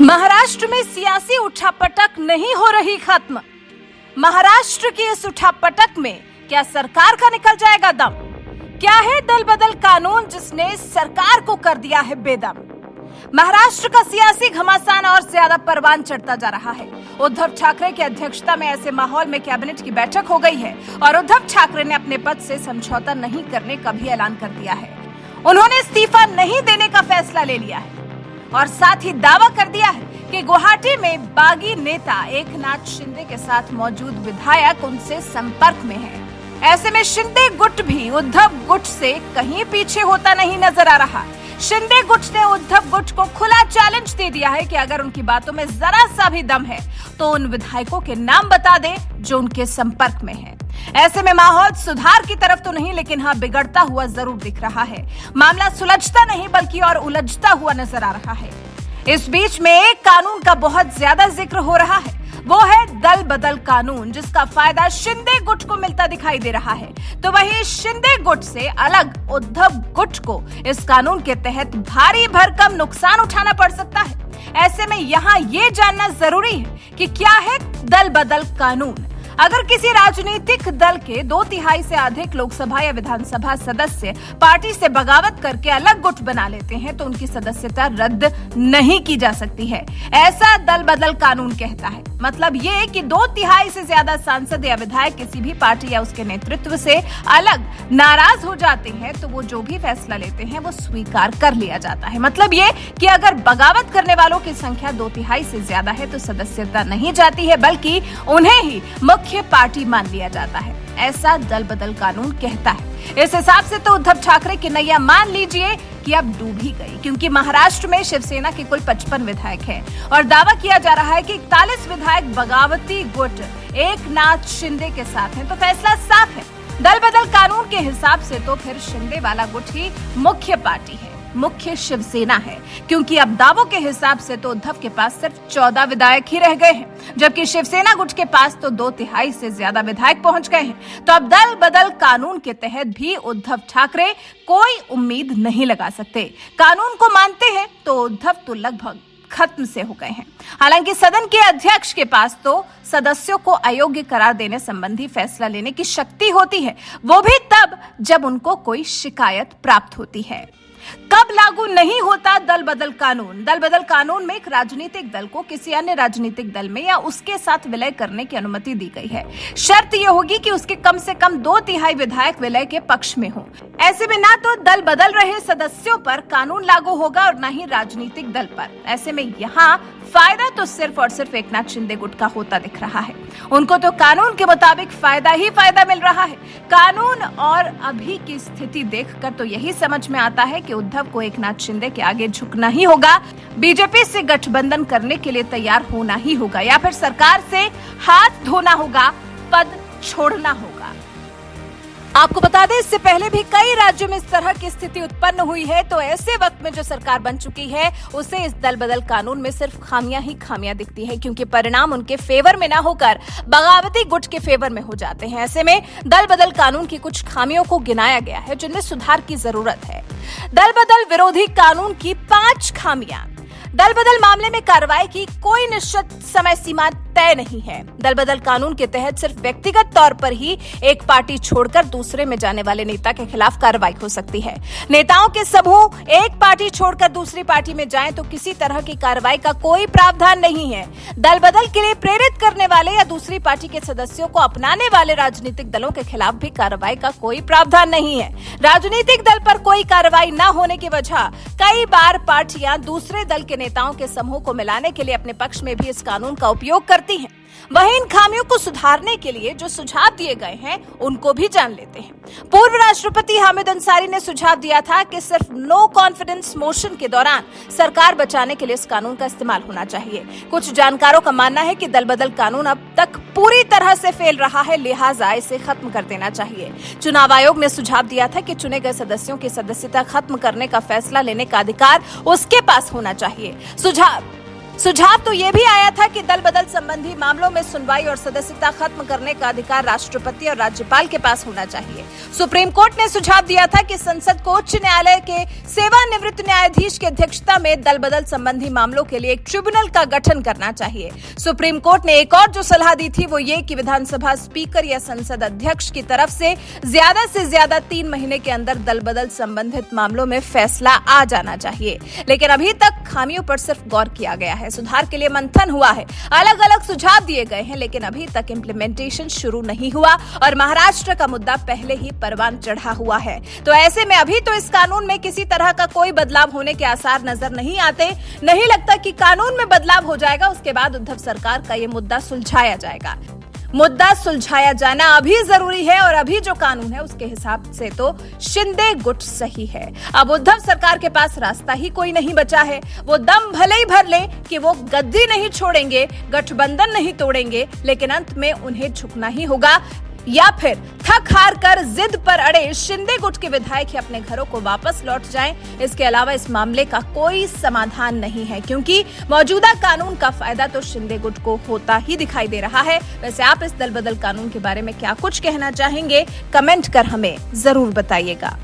महाराष्ट्र में सियासी उठापटक नहीं हो रही खत्म। महाराष्ट्र की इस उठापटक में क्या सरकार का निकल जाएगा दम? क्या है दल बदल कानून जिसने सरकार को कर दिया है बेदम? महाराष्ट्र का सियासी घमासान और ज्यादा परवान चढ़ता जा रहा है। उद्धव ठाकरे की अध्यक्षता में ऐसे माहौल में कैबिनेट की बैठक हो गई है और उद्धव ठाकरे ने अपने पद से समझौता नहीं करने का भी ऐलान कर दिया है। उन्होंने इस्तीफा नहीं देने का फैसला ले लिया है और साथ ही दावा कर दिया है कि गुवाहाटी में बागी नेता एकनाथ शिंदे के साथ मौजूद विधायक उनसे संपर्क में है। ऐसे में शिंदे गुट भी उद्धव गुट से कहीं पीछे होता नहीं नजर आ रहा। शिंदे गुट ने उद्धव गुट को खुला चैलेंज दे दिया है कि अगर उनकी बातों में जरा सा भी दम है तो उन विधायकों के नाम बता दें जो उनके संपर्क में हैं। ऐसे में माहौल सुधार की तरफ तो नहीं, लेकिन हाँ बिगड़ता हुआ जरूर दिख रहा है। मामला सुलझता नहीं बल्कि और उलझता हुआ नजर आ रहा है। इस बीच में एक कानून का बहुत ज्यादा जिक्र हो रहा है, वो है दल बदल कानून, जिसका फायदा शिंदे गुट को मिलता दिखाई दे रहा है। तो वहीं शिंदे गुट से अलग उद्धव गुट को इस कानून के तहत भारी भरकम नुकसान उठाना पड़ सकता है। ऐसे में यहाँ ये जानना जरूरी है कि क्या है दल बदल कानून। अगर किसी राजनीतिक दल के 2/3 से अधिक लोकसभा या विधानसभा सदस्य पार्टी से बगावत करके अलग गुट बना लेते हैं तो उनकी सदस्यता रद्द नहीं की जा सकती है, ऐसा दल बदल कानून कहता है। मतलब ये कि 2/3 से ज्यादा सांसद या विधायक किसी भी पार्टी या उसके नेतृत्व से अलग नाराज हो जाते हैं तो वो जो भी फैसला लेते हैं वो स्वीकार कर लिया जाता है। मतलब ये कि अगर बगावत करने वालों की संख्या 2/3 से ज्यादा है तो सदस्यता नहीं जाती है बल्कि उन्हें ही मुख्य पार्टी मान लिया जाता है, ऐसा दल बदल कानून कहता है। इस हिसाब से तो उद्धव ठाकरे की नैया मान लीजिए कि अब डूब ही गई, क्योंकि महाराष्ट्र में शिवसेना के कुल 55 विधायक हैं और दावा किया जा रहा है कि 41 विधायक बगावती गुट एकनाथ शिंदे के साथ हैं। तो फैसला साफ है, दल बदल कानून के हिसाब से तो फिर शिंदे वाला गुट ही मुख्य पार्टी है, मुख्य शिवसेना है, क्योंकि अब दावों के हिसाब से तो उद्धव के पास सिर्फ 14 विधायक ही रह गए हैं, जबकि शिवसेना गुट के पास तो 2/3 से ज्यादा विधायक पहुंच गए हैं। तो अब दल बदल कानून के तहत भी उद्धव ठाकरे कोई उम्मीद नहीं लगा सकते। कानून को मानते हैं तो उद्धव तो लगभग खत्म से हो गए हैं। हालांकि सदन के अध्यक्ष के पास तो सदस्यों को अयोग्य करार देने संबंधी फैसला लेने की शक्ति होती है, वो भी तब जब उनको कोई शिकायत प्राप्त होती है। कब लागू नहीं होता दल बदल कानून? दल बदल कानून में एक राजनीतिक दल को किसी अन्य राजनीतिक दल में या उसके साथ विलय करने की अनुमति दी गई है। शर्त यह होगी कि उसके कम से कम 2/3 विधायक विलय के पक्ष में हो। ऐसे में ना तो दल बदल रहे सदस्यों पर कानून लागू होगा और न ही राजनीतिक दल पर। ऐसे में यहाँ फायदा तो सिर्फ और सिर्फ एकनाथ शिंदे गुट का होता दिख रहा है। उनको तो कानून के मुताबिक फायदा ही फायदा मिल रहा है। कानून और अभी की स्थिति देखकर तो यही समझ में आता है कि उद्धव को एकनाथ शिंदे के आगे झुकना ही होगा, बीजेपी से गठबंधन करने के लिए तैयार होना ही होगा या फिर सरकार से हाथ धोना होगा, पद छोड़ना होगा। आपको बता दें, इससे पहले भी कई राज्यों में इस तरह की स्थिति उत्पन्न हुई है। तो ऐसे वक्त में जो सरकार बन चुकी है उसे इस दल बदल कानून में सिर्फ खामियां ही खामियां दिखती है, क्योंकि परिणाम उनके फेवर में ना होकर बगावती गुट के फेवर में हो जाते हैं। ऐसे में दल बदल कानून की कुछ खामियों को गिनाया गया है जिनमें सुधार की जरूरत है। दल बदल विरोधी कानून की 5 खामियां। दल बदल मामले में कार्रवाई की कोई निश्चित समय सीमा तय नहीं है। दल बदल कानून के तहत सिर्फ व्यक्तिगत तौर पर ही एक पार्टी छोड़कर दूसरे में जाने वाले नेता के खिलाफ कार्रवाई हो सकती है। नेताओं के समूह एक पार्टी छोड़कर दूसरी पार्टी में जाएं तो किसी तरह की कार्रवाई का कोई प्रावधान नहीं है। दल बदल के लिए प्रेरित करने वाले या दूसरी पार्टी के सदस्यों को अपनाने वाले राजनीतिक दलों के खिलाफ भी कार्रवाई का कोई प्रावधान नहीं है। राजनीतिक दल पर कोई कार्रवाई न होने की वजह कई बार पार्टियां दूसरे दल के नेताओं के समूह को मिलाने के लिए अपने पक्ष में भी इस कानून का उपयोग करती हैं। वहीं इन खामियों को सुधारने के लिए जो सुझाव दिए गए हैं उनको भी जान लेते हैं। पूर्व राष्ट्रपति हामिद अंसारी ने सुझाव दिया था कि सिर्फ नो कॉन्फिडेंस मोशन के दौरान सरकार बचाने के लिए इस कानून का इस्तेमाल होना चाहिए। कुछ जानकारों का मानना है कि दल बदल कानून अब तक पूरी तरह से फेल रहा है, लिहाजा इसे खत्म कर देना चाहिए। चुनाव आयोग ने सुझाव दिया था कि चुने गए सदस्यों की सदस्यता खत्म करने का फैसला लेने का अधिकार उसके पास होना चाहिए। सुझाव सुझाव तो ये भी आया था कि दल बदल संबंधी मामलों में सुनवाई और सदस्यता खत्म करने का अधिकार राष्ट्रपति और राज्यपाल के पास होना चाहिए। सुप्रीम कोर्ट ने सुझाव दिया था कि संसद को उच्च न्यायालय के सेवानिवृत्त न्यायाधीश की अध्यक्षता में दल बदल संबंधी मामलों के लिए एक ट्रिब्यूनल का गठन करना चाहिए। सुप्रीम कोर्ट ने एक और जो सलाह दी थी वो ये कि विधानसभा स्पीकर या संसद अध्यक्ष की तरफ से ज्यादा 3 महीने के अंदर दल बदल संबंधित मामलों में फैसला आ जाना चाहिए। लेकिन अभी तक खामियों पर सिर्फ गौर किया गया है, सुधार के लिए मंथन हुआ है, अलग अलग सुझाव दिए गए हैं, लेकिन अभी तक इम्प्लीमेंटेशन शुरू नहीं हुआ और महाराष्ट्र का मुद्दा पहले ही परवान चढ़ा हुआ है। तो ऐसे में अभी तो इस कानून में किसी तरह का कोई बदलाव होने के आसार नजर नहीं आते। नहीं लगता कि कानून में बदलाव हो जाएगा, उसके बाद उद्धव सरकार का ये मुद्दा सुलझाया जाएगा। मुद्दा सुलझाया जाना अभी जरूरी है और अभी जो कानून है उसके हिसाब से तो शिंदे गुट सही है। अब उद्धव सरकार के पास रास्ता ही कोई नहीं बचा है। वो दम भले ही भर ले कि वो गद्दी नहीं छोड़ेंगे, गठबंधन नहीं तोड़ेंगे, लेकिन अंत में उन्हें झुकना ही होगा या फिर थक हार कर जिद पर अड़े शिंदे गुट के विधायक ही अपने घरों को वापस लौट जाएं। इसके अलावा इस मामले का कोई समाधान नहीं है, क्योंकि मौजूदा कानून का फायदा तो शिंदे गुट को होता ही दिखाई दे रहा है। वैसे आप इस दल बदल कानून के बारे में क्या कुछ कहना चाहेंगे, कमेंट कर हमें जरूर बताइएगा।